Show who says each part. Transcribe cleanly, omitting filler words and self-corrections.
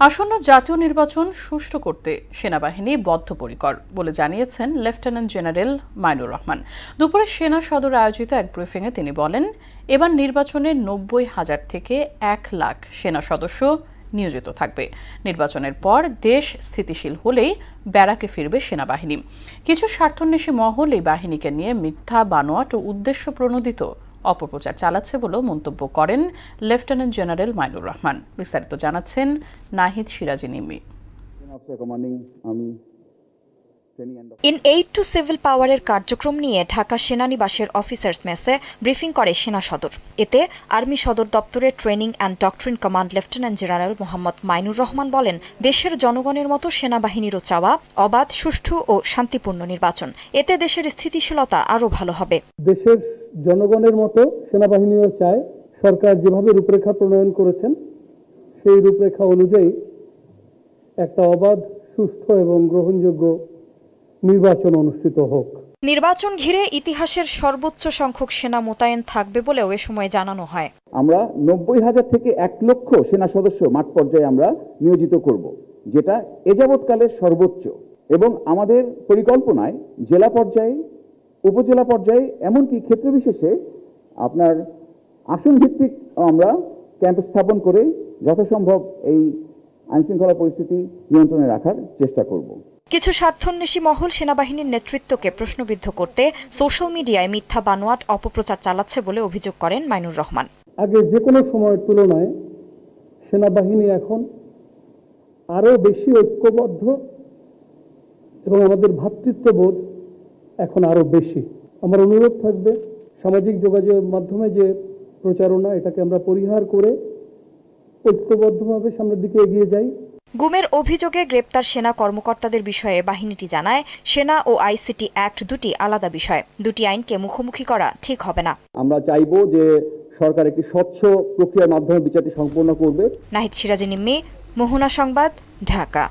Speaker 1: আসন্ন জাতীয় নির্বাচন সুষ্ঠু করতে সেনাবাহিনী বদ্ধপরিকর বলে জানিয়েছেন লেফটেন্যান্ট জেনারেল মাইনুর রহমান। দুপুরে সেনা সদর আয়োজিত এক ব্রিফিংয়ে তিনি বলেন, এবার নির্বাচনে 90,000 থেকে 1 লাখ সেনা সদস্য নিয়োজিত থাকবে। নির্বাচনের পর দেশ স্থিতিশীল হলেই ব্যারাকে ফিরবে সেনাবাহিনী। কিছু স্বার্থান্বেষী মহল এই বাহিনীকে নিয়ে মিথ্যা, বানোয়াট ও উদ্দেশ্য প্রণোদিত অপপ্রচার চালাচ্ছে বলেও মন্তব্য করেন লেফটেন্যান্ট জেনারেল মাইনুর রহমান। বিস্তারিত জানাচ্ছেন নাহিদ সিরাজি Nimi.
Speaker 2: In aid two civil পাওয়ারের কার্যক্রম নিয়ে ঢাকা সেনানিবাসের অফিসার্স মেসে ব্রিফিং করে সেনা সদর। এতে আর্মি সদর দপ্তরের training and doctrine command lieutenant general Mohammad Mainur Rahman বলেন, দেশের জনগণের মতো সেনাবাহিনীরও চাওয়া অবাধ, সুষ্ঠু ও শান্তিপূর্ণ নির্বাচন। এতে দেশের স্থিতিশীলতা আরও ভালো হবে।
Speaker 3: দেশের জনগণের মতো সেনাবাহিনীও চায় সরকার যেভাবে রূপরেখা প্রণয়ন করেছেন সেই রূপরেখা অনুযায়ী একটা অবাধ, সুষ্ঠু এবং গ্রহণযোগ্য নির্বাচন অনুষ্ঠিত হোক।
Speaker 2: নির্বাচন ঘিরে ইতিহাসের সর্বোচ্চ সংখ্যক সেনা মোতায়েন থাকবে বলেও এ সময় জানানো হয়।
Speaker 4: আমরা 90,000 থেকে 1 লক্ষ সেনা সদস্য মাঠ পর্যায়ে আমরা নিয়োজিত করব, যেটা এ যাবৎকালের সর্বোচ্চ। এবং আমাদের পরিকল্পনায় জেলা পর্যায়ে, উপজেলা পর্যায়ে, এমনকি ক্ষেত্র বিশেষে আপনার আসন ভিত্তিক আমরা ক্যাম্প স্থাপন করে যথাসম্ভব এই আইনশৃঙ্খলা পরিস্থিতি নিয়ন্ত্রণে রাখার চেষ্টা করব।
Speaker 2: কিছু স্বার্থান্বেষী মহল সেনাবাহিনীর নেতৃত্বকে প্রশ্নবিদ্ধ করতে সোশ্যাল মিডিয়ায় মিথ্যা, বানোয়াট অপপ্রচার চালাচ্ছে বলে অভিযোগ করেন মাইনুর রহমান।
Speaker 3: আগে যে কোনো সময়ের তুলনায় সেনাবাহিনী এখন আরও বেশি ঐক্যবদ্ধ এবং আমাদের ভ্রাতৃত্ববোধ এখন আরও বেশি। আমার অনুরোধ থাকবে, সামাজিক যোগাযোগের মাধ্যমে যে প্রচারণা, এটাকে আমরা পরিহার করে ঐক্যবদ্ধভাবে সামনের দিকে এগিয়ে যাই।
Speaker 2: গুমের অভিযোগে গ্রেপ্তার সেনা কর্মকর্তাদের বিষয়ে বাহিনীটি জানায়, সেনা ও আইসিটি অ্যাক্ট দুটি আলাদা বিষয়। দুটি আইনকে মুখোমুখি করা ঠিক হবে না।
Speaker 4: আমরা চাইব যে সরকার একটি স্বচ্ছ প্রক্রিয়ার মাধ্যমে বিচারটি সম্পন্ন করবে।
Speaker 2: নাহিদ সিরাজি নিম্মি, মোহনা সংবাদ, ঢাকা।